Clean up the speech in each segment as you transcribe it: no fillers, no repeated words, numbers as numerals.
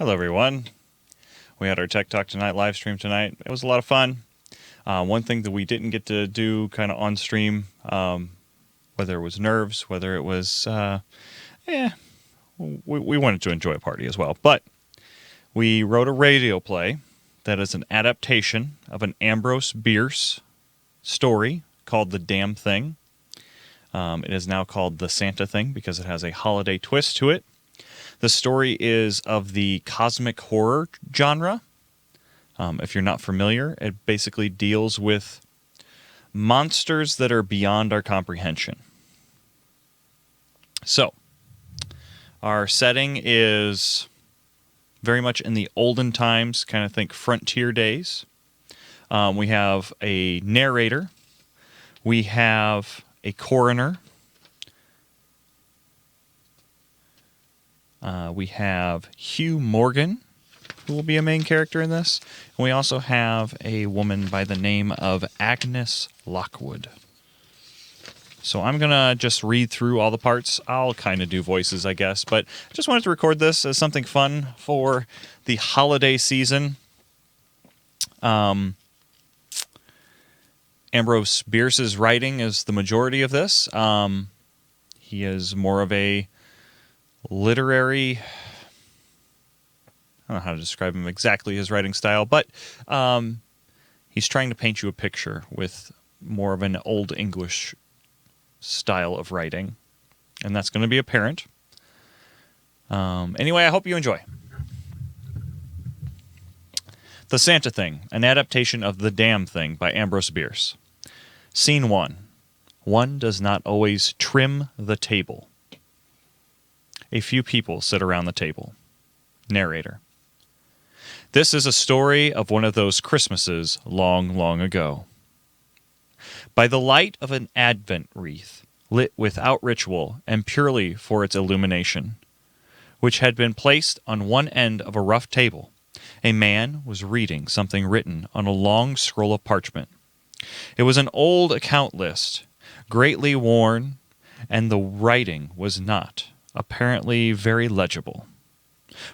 Hello, everyone. We had our Tech Talk Tonight live stream tonight. It was a lot of fun. One thing that we didn't get to do kind of on stream, whether it was nerves, whether it was, we wanted to enjoy a party as well. But we wrote a radio play that is an adaptation of an Ambrose Bierce story called The Damn Thing. It is now called The Santa Thing because it has a holiday twist to it. The story is of the cosmic horror genre. If you're not familiar, it basically deals with monsters that are beyond our comprehension. So, our setting is very much in the olden times, kind of think frontier days. We have a narrator. We have a coroner. We have Hugh Morgan, who will be a main character in this. And we also have a woman by the name of Agnes Lockwood. So I'm going to just read through all the parts. I'll kind of do voices, I guess. But I just wanted to record this as something fun for the holiday season. Ambrose Bierce's writing is the majority of this. He is more of a literary, I don't know how to describe him exactly, his writing style, but he's trying to paint you a picture with more of an Old English style of writing, and that's going to be apparent. Anyway, I hope you enjoy. The Santa Thing, an adaptation of The Damn Thing by Ambrose Bierce. Scene 1. One does not always trim the table. A few people sit around the table. Narrator. This is a story of one of those Christmases long, long ago. By the light of an Advent wreath, lit without ritual and purely for its illumination, which had been placed on one end of a rough table, a man was reading something written on a long scroll of parchment. It was an old account list, greatly worn, and the writing was not apparently very legible,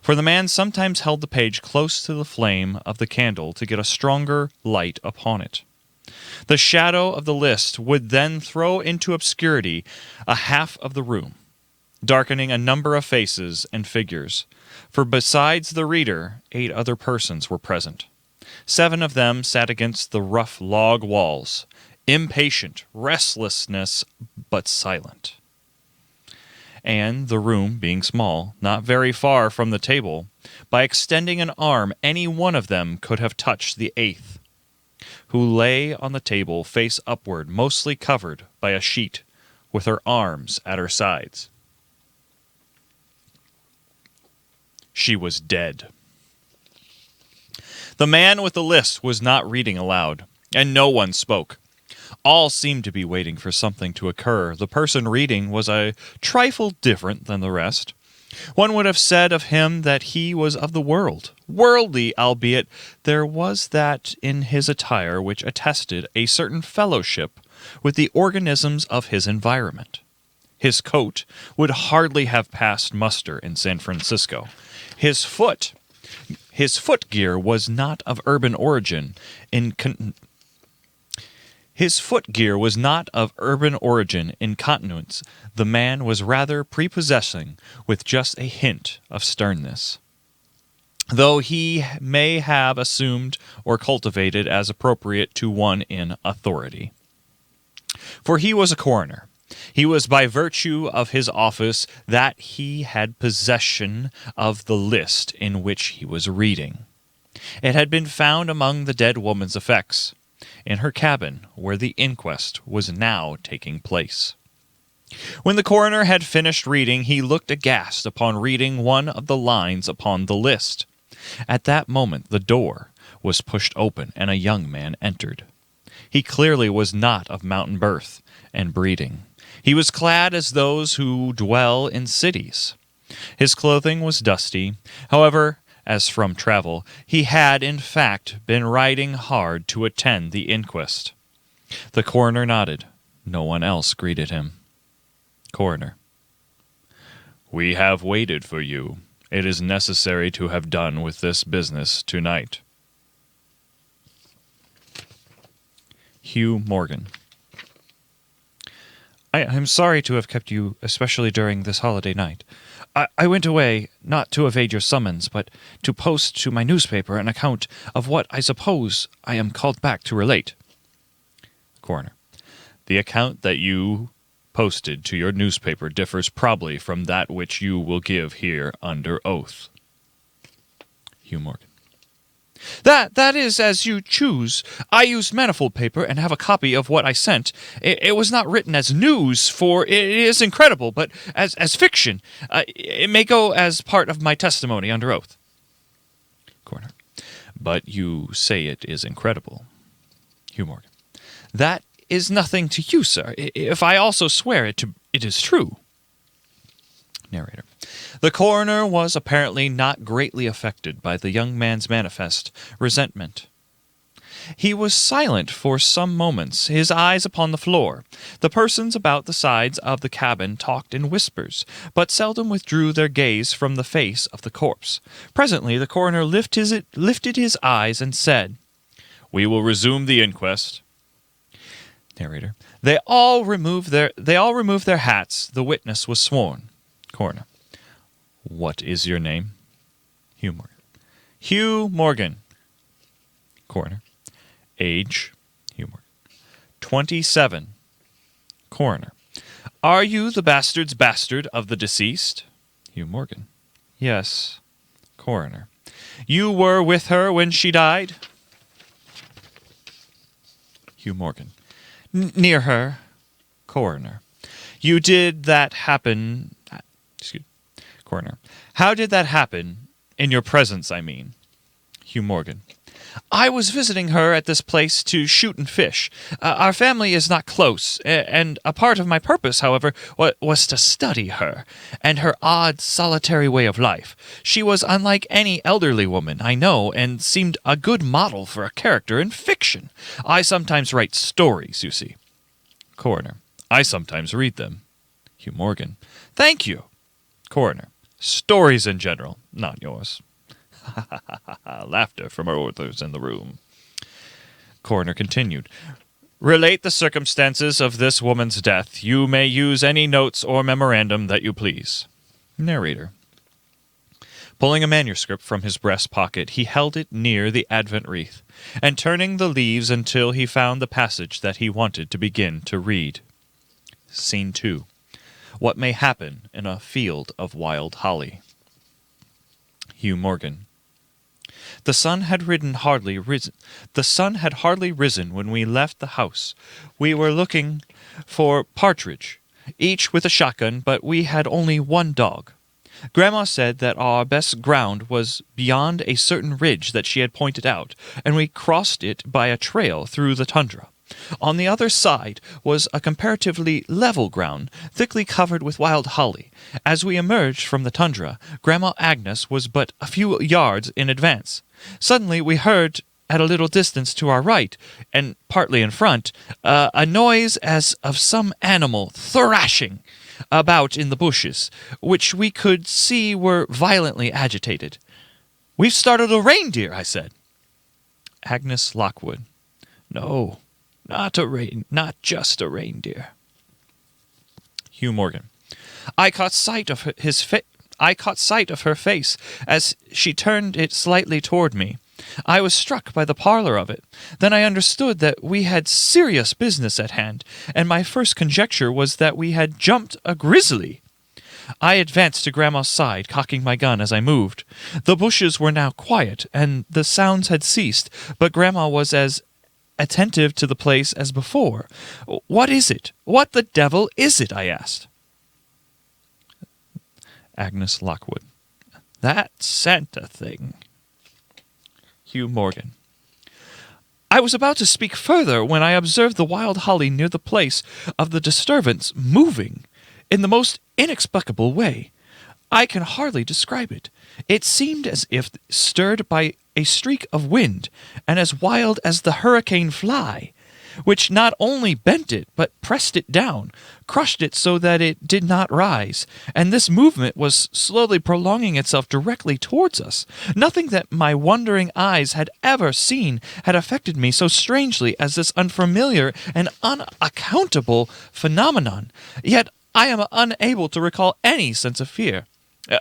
for the man sometimes held the page close to the flame of the candle to get a stronger light upon it. The shadow of the list would then throw into obscurity a half of the room, darkening a number of faces and figures, for besides the reader, 8 other persons were present. 7 of them sat against the rough log walls, impatient, restlessness, but silent. And the room being small, not very far from the table, by extending an arm any one of them could have touched the 8th, who lay on the table face upward, mostly covered by a sheet, with her arms at her sides. She was dead. The man with the list was not reading aloud, and no one spoke. All seemed to be waiting for something to occur. The person reading was a trifle different than the rest. One would have said of him that he was of the world, worldly, albeit there was that in his attire which attested a certain fellowship with the organisms of his environment. His coat would hardly have passed muster in San Francisco. His footgear was not of urban origin in continence. The man was rather prepossessing, with just a hint of sternness, though he may have assumed or cultivated as appropriate to one in authority. For he was a coroner. He was by virtue of his office that he had possession of the list in which he was reading. It had been found among the dead woman's effects, in her cabin where the inquest was now taking place. When the coroner had finished reading, he looked aghast upon reading one of the lines upon the list. At that moment the door was pushed open and a young man entered. He clearly was not of mountain birth and breeding. He was clad as those who dwell in cities. His clothing was dusty. However, as from travel, he had, in fact, been riding hard to attend the inquest. The coroner nodded. No one else greeted him. Coroner. We have waited for you, It is necessary to have done with this business tonight. Hugh Morgan. I'm sorry to have kept you, especially during this holiday night. I went away, not to evade your summons, but to post to my newspaper an account of what I suppose I am called back to relate. Coroner. The account that you posted to your newspaper differs probably from that which you will give here under oath. Hugh Morgan. That is as you choose. I used manifold paper and have a copy of what I sent. It was not written as news, for it is incredible, but as fiction. It may go as part of my testimony under oath. Coroner. But you say it is incredible. Hugh Morgan. That is nothing to you, sir, if I also swear it is true. Narrator. The coroner was apparently not greatly affected by the young man's manifest resentment. He was silent for some moments, his eyes upon the floor. The persons about the sides of the cabin talked in whispers, but seldom withdrew their gaze from the face of the corpse. Presently the coroner lifted his eyes and said, "We will resume the inquest." Narrator. They all removed their hats. The witness was sworn. Coroner. What is your name? Hugh Morgan. Hugh Morgan. Coroner. Age? Hugh Morgan. 27. Coroner. Are you the bastard's bastard of the deceased? Hugh Morgan. Yes. Coroner. You were with her when she died? Hugh Morgan. Near her. Coroner. You did that happen... Coroner. How did that happen? In your presence, I mean. Hugh Morgan. I was visiting her at this place to shoot and fish. Our family is not close, and a part of my purpose, however, was to study her, and her odd, solitary way of life. She was unlike any elderly woman I know, and seemed a good model for a character in fiction. I sometimes write stories, you see. Coroner. I sometimes read them. Hugh Morgan. Thank you. Coroner. Stories in general, not yours. Laughter from others in the room. Coroner continued. Relate the circumstances of this woman's death. You may use any notes or memorandum that you please. Narrator. Pulling a manuscript from his breast pocket, he held it near the Advent wreath, and turning the leaves until he found the passage that he wanted to begin to read. Scene 2. What may happen in a field of wild holly. Hugh Morgan. The sun had hardly risen when we left the house. We were looking for partridge, each with a shotgun, but we had only one dog. Grandma said that our best ground was beyond a certain ridge that she had pointed out, and we crossed it by a trail through the tundra. On the other side was a comparatively level ground, thickly covered with wild holly. As we emerged from the tundra, Grandma Agnes was but a few yards in advance. Suddenly we heard, at a little distance to our right, and partly in front, a noise as of some animal thrashing about in the bushes, which we could see were violently agitated. "We've started a reindeer," I said. Agnes Lockwood. No. Not just a reindeer. Hugh Morgan. I caught sight of her face as she turned it slightly toward me. I was struck by the pallor of it. Then I understood that we had serious business at hand, and my first conjecture was that we had jumped a grizzly. I advanced to Grandma's side, cocking my gun as I moved. The bushes were now quiet, and the sounds had ceased, but Grandma was as attentive to the place as before. "What is it? What the devil is it?" I asked. Agnes Lockwood. "That Santa thing." Hugh Morgan. I was about to speak further when I observed the wild holly near the place of the disturbance moving in the most inexplicable way. I can hardly describe it. It seemed as if stirred by a streak of wind, and as wild as the hurricane fly. which not only bent it, but pressed it down, crushed it so that it did not rise, and this movement was slowly prolonging itself directly towards us. Nothing that my wondering eyes had ever seen had affected me so strangely as this unfamiliar and unaccountable phenomenon, yet I am unable to recall any sense of fear.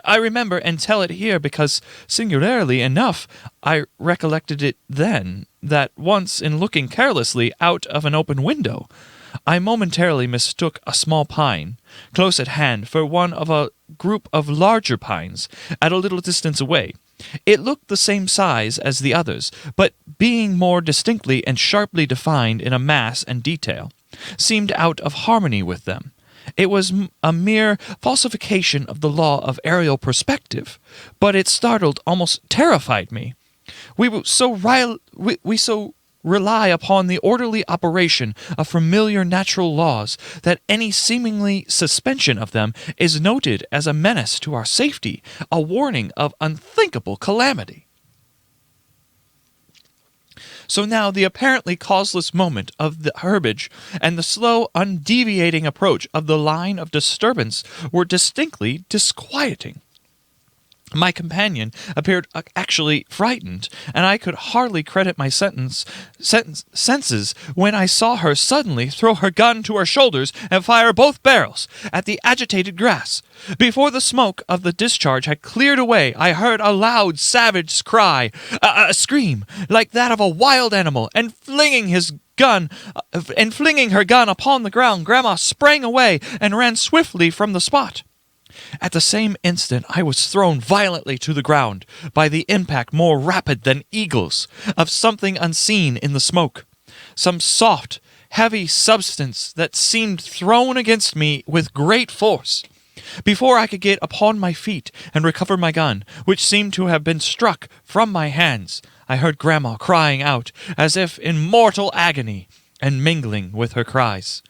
I remember and tell it here because, singularly enough, I recollected it then, that once in looking carelessly out of an open window, I momentarily mistook a small pine, close at hand, for one of a group of larger pines at a little distance away. It looked the same size as the others, but being more distinctly and sharply defined in a mass and detail, seemed out of harmony with them. It was a mere falsification of the law of aerial perspective, but it startled, almost terrified me. We so rely upon the orderly operation of familiar natural laws that any seemingly suspension of them is noted as a menace to our safety, a warning of unthinkable calamity. So now the apparently causeless moment of the herbage and the slow, undeviating approach of the line of disturbance were distinctly disquieting. My companion appeared actually frightened, and I could hardly credit my senses when I saw her suddenly throw her gun to her shoulders and fire both barrels at the agitated grass. Before the smoke of the discharge had cleared away, I heard a loud, savage cry, a scream like that of a wild animal, and flinging her gun upon the ground, Grandma sprang away and ran swiftly from the spot. At the same instant I was thrown violently to the ground by the impact, more rapid than eagles, of something unseen in the smoke, some soft, heavy substance that seemed thrown against me with great force. Before I could get upon my feet and recover my gun, which seemed to have been struck from my hands, I heard Grandma crying out as if in mortal agony, and mingling with her cries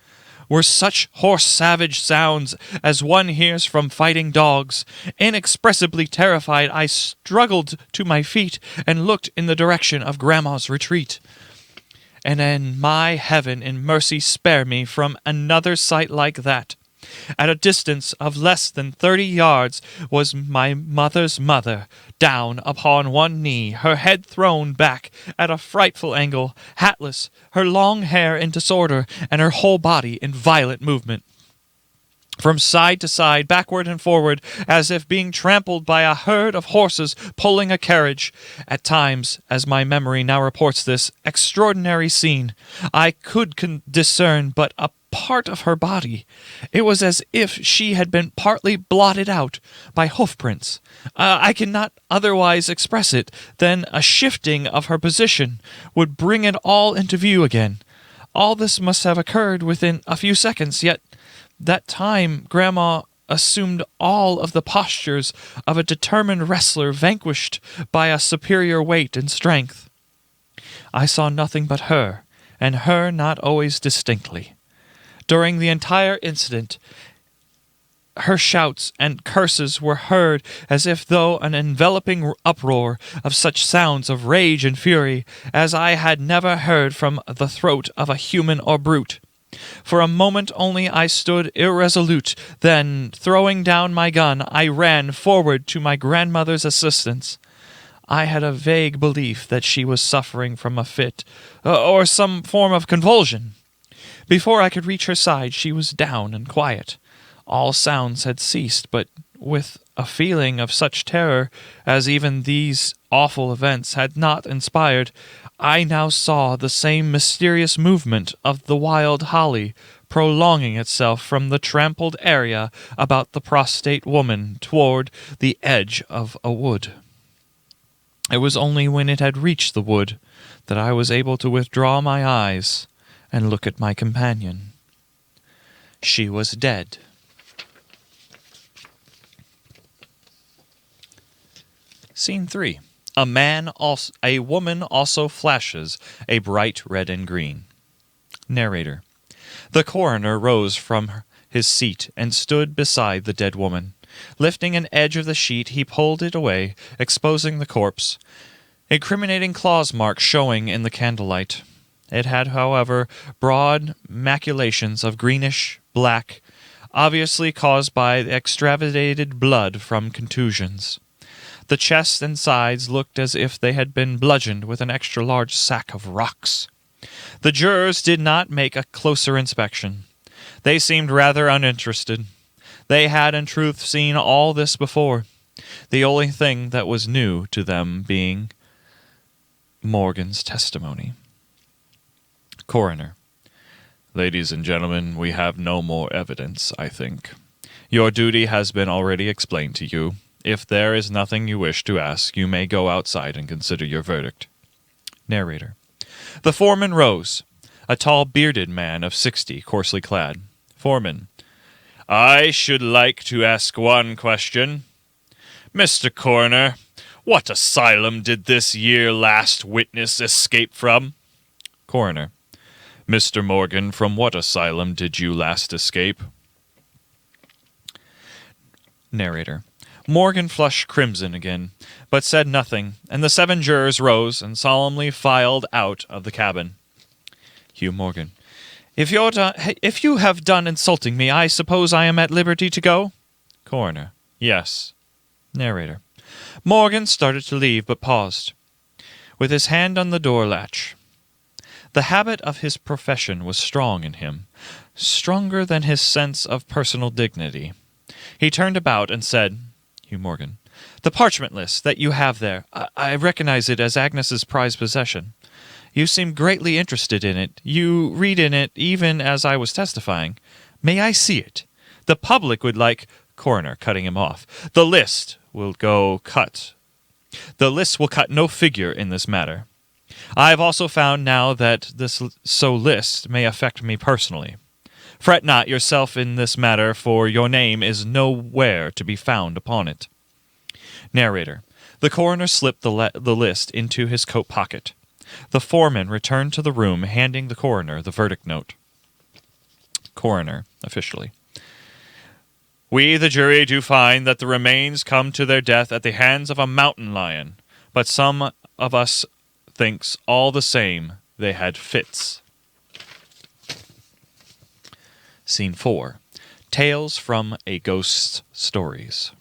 were such hoarse, savage sounds as one hears from fighting dogs. Inexpressibly terrified, I struggled to my feet and looked in the direction of Grandma's retreat. And then, my heaven in mercy spare me from another sight like that. At a distance of less than 30 yards was my mother's mother, down upon one knee, her head thrown back at a frightful angle, hatless, her long hair in disorder, and her whole body in violent movement. From side to side, backward and forward, as if being trampled by a herd of horses pulling a carriage. At times, as my memory now reports this extraordinary scene, I could discern but a part of her body. It was as if she had been partly blotted out by hoofprints. I cannot otherwise express it than a shifting of her position would bring it all into view again. All this must have occurred within a few seconds, yet that time Grandma assumed all of the postures of a determined wrestler vanquished by a superior weight and strength. I saw nothing but her, and her not always distinctly. During the entire incident, her shouts and curses were heard as if though an enveloping uproar of such sounds of rage and fury as I had never heard from the throat of a human or brute. For a moment only I stood irresolute, then, throwing down my gun, I ran forward to my grandmother's assistance. I had a vague belief that she was suffering from a fit, or some form of convulsion. Before I could reach her side, she was down and quiet. All sounds had ceased, but with a feeling of such terror as even these awful events had not inspired, I now saw the same mysterious movement of the wild holly prolonging itself from the trampled area about the prostrate woman toward the edge of a wood. It was only when it had reached the wood that I was able to withdraw my eyes and look at my companion. She was dead. Scene 3. A woman also flashes a bright red and green. Narrator. The coroner rose from his seat and stood beside the dead woman. Lifting an edge of the sheet, he pulled it away, exposing the corpse, incriminating claws marks showing in the candlelight. It had, however, broad maculations of greenish-black, obviously caused by extravasated blood from contusions. The chest and sides looked as if they had been bludgeoned with an extra-large sack of rocks. The jurors did not make a closer inspection. They seemed rather uninterested. They had, in truth, seen all this before, the only thing that was new to them being Morgan's testimony. Coroner. Ladies and gentlemen, we have no more evidence, I think. Your duty has been already explained to you. If there is nothing you wish to ask, you may go outside and consider your verdict. Narrator. The foreman rose, a tall bearded man of 60, coarsely clad. Foreman. I should like to ask one question. Mr. Coroner, what asylum did this year last witness escape from? Coroner. Mr. Morgan, from what asylum did you last escape? Narrator. Morgan flushed crimson again, but said nothing, and the 7 jurors rose and solemnly filed out of the cabin. Hugh Morgan. If you have done insulting me, I suppose I am at liberty to go? Coroner. Yes. Narrator. Morgan started to leave, but paused, with his hand on the door latch. The habit of his profession was strong in him, stronger than his sense of personal dignity. He turned about and said, Hugh Morgan, the parchment list that you have there, I recognize it as Agnes's prized possession. You seem greatly interested in it. You read in it even as I was testifying. May I see it? The public would like... Coroner, cutting him off. The list will cut no figure in this matter. I have also found now that this list may affect me personally. Fret not yourself in this matter, for your name is nowhere to be found upon it. Narrator. The coroner slipped the list into his coat pocket. The foreman returned to the room, handing the coroner the verdict note. Coroner, officially. We, the jury, do find that the remains come to their death at the hands of a mountain lion, but some of us thinks all the same they had fits. Scene 4. Tales from a Ghost's Stories.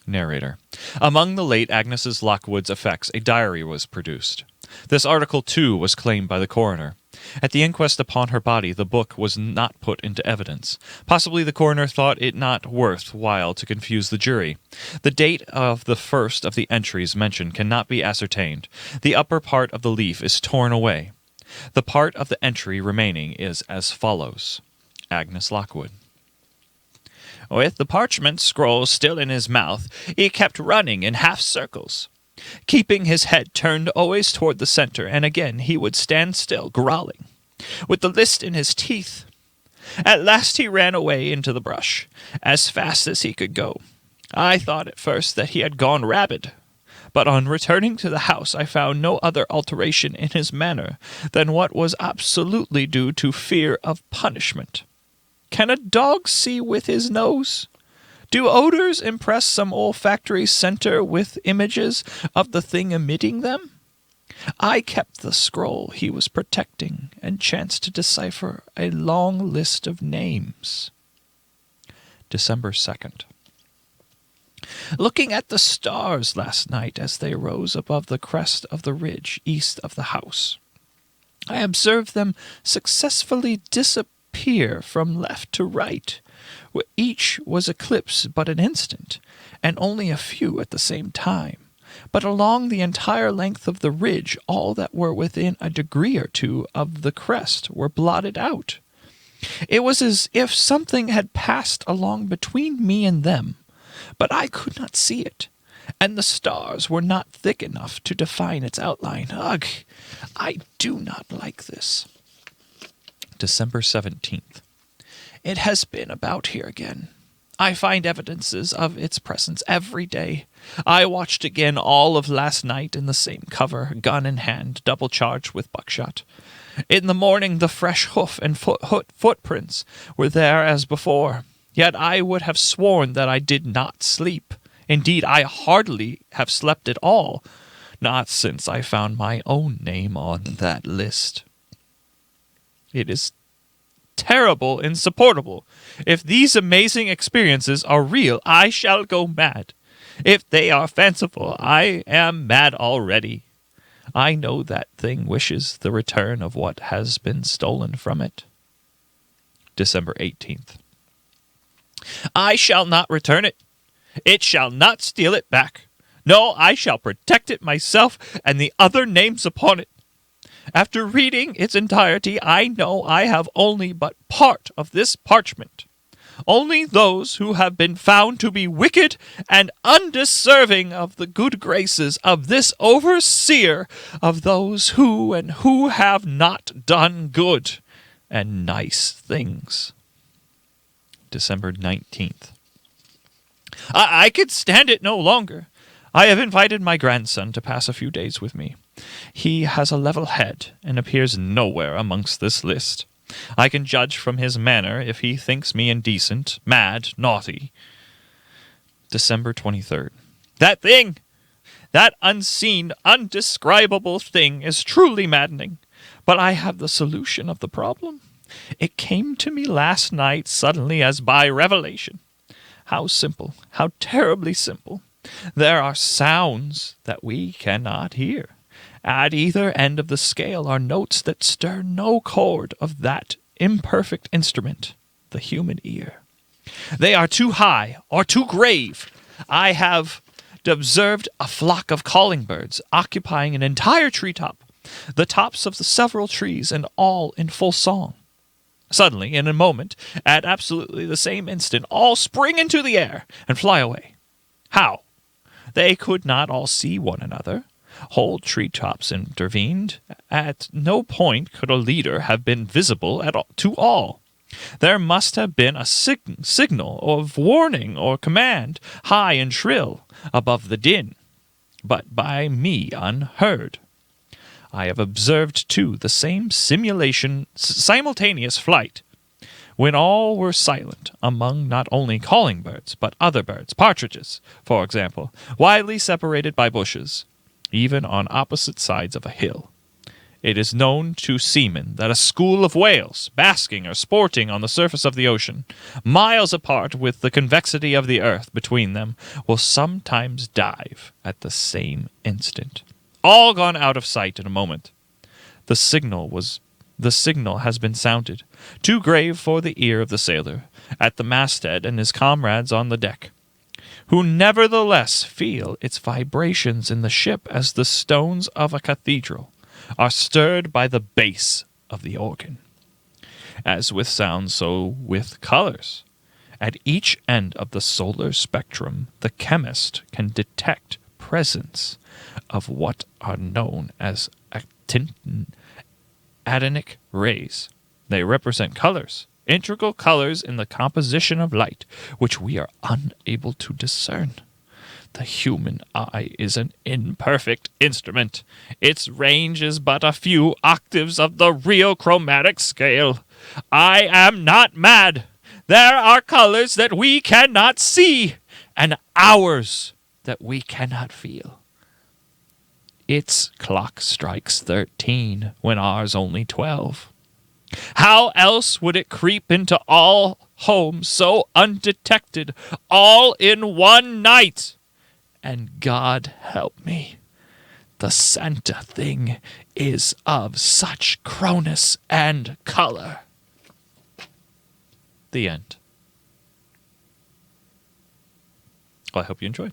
Narrator. Among the late Agnes Lockwood's effects, a diary was produced. This article, too, was claimed by the coroner. At the inquest upon her body, the book was not put into evidence. Possibly the coroner thought it not worth while to confuse the jury. The date of the first of the entries mentioned cannot be ascertained. The upper part of the leaf is torn away. The part of the entry remaining is as follows. Agnes Lockwood. With the parchment scroll still in his mouth, he kept running in half circles, keeping his head turned always toward the center, and again he would stand still, growling, with the list in his teeth. At last he ran away into the brush, as fast as he could go. I thought at first that he had gone rabid, but on returning to the house I found no other alteration in his manner than what was absolutely due to fear of punishment. Can a dog see with his nose? Do odors impress some olfactory center with images of the thing emitting them? I kept the scroll he was protecting and chanced to decipher a long list of names. December 2nd. Looking at the stars last night as they rose above the crest of the ridge east of the house, I observed them successfully disappear from left to right. Each was eclipsed but an instant, and only a few at the same time. But along the entire length of the ridge, all that were within a degree or two of the crest were blotted out. It was as if something had passed along between me and them, but I could not see it, and the stars were not thick enough to define its outline. Ugh! I do not like this. December 17th. It has been about here again. I find evidences of its presence every day. I watched again all of last night in the same cover, gun in hand, double charged with buckshot. In the morning the fresh hoof and footprints were there as before. Yet I would have sworn that I did not sleep. Indeed, I hardly have slept at all, not since I found my own name on that list. It is terrible, insupportable. If these amazing experiences are real, I shall go mad. If they are fanciful, I am mad already. I know that thing wishes the return of what has been stolen from it. December 18th. I shall not return it. It shall not steal it back. No, I shall protect it myself and the other names upon it. After reading its entirety, I know I have only but part of this parchment. Only those who have been found to be wicked and undeserving of the good graces of this overseer of those who have not done good and nice things. December 19th. I could stand it no longer. I have invited my grandson to pass a few days with me. He has a level head and appears nowhere amongst this list. I can judge from his manner if he thinks me indecent, mad, naughty. December 23rd. That thing! That unseen, undescribable thing is truly maddening. But I have the solution of the problem. It came to me last night suddenly as by revelation. How simple, how terribly simple. There are sounds that we cannot hear. At either end of the scale are notes that stir no chord of that imperfect instrument, the human ear. They are too high or too grave. I have observed a flock of calling birds occupying an entire treetop, the tops of the several trees, and all in full song. Suddenly, in a moment, at absolutely the same instant, all spring into the air and fly away. How? They could not all see one another. Whole treetops intervened. At no point could a leader have been visible to all. There must have been a signal of warning or command, high and shrill, above the din, but by me unheard. I have observed, too, the same simultaneous flight, when all were silent, among not only calling birds, but other birds, partridges, for example, widely separated by bushes, even on opposite sides of a hill. It is known to seamen that a school of whales, basking or sporting on the surface of the ocean, miles apart with the convexity of the earth between them, will sometimes dive at the same instant. All gone out of sight in a moment. The signal has been sounded, too grave for the ear of the sailor, at the masthead and his comrades on the deck, who nevertheless feel its vibrations in the ship as the stones of a cathedral are stirred by the bass of the organ. As with sound, so with colors. At each end of the solar spectrum, the chemist can detect presence of what are known as actinic rays. They represent colors, integral colors in the composition of light, which we are unable to discern. The human eye is an imperfect instrument. Its range is but a few octaves of the real chromatic scale. I am not mad. There are colors that we cannot see, and hours that we cannot feel. Its clock strikes 13 when ours only 12. How else would it creep into all homes so undetected, all in one night? And God help me, the Santa thing is of such chronus and color. The end. Well, I hope you enjoyed.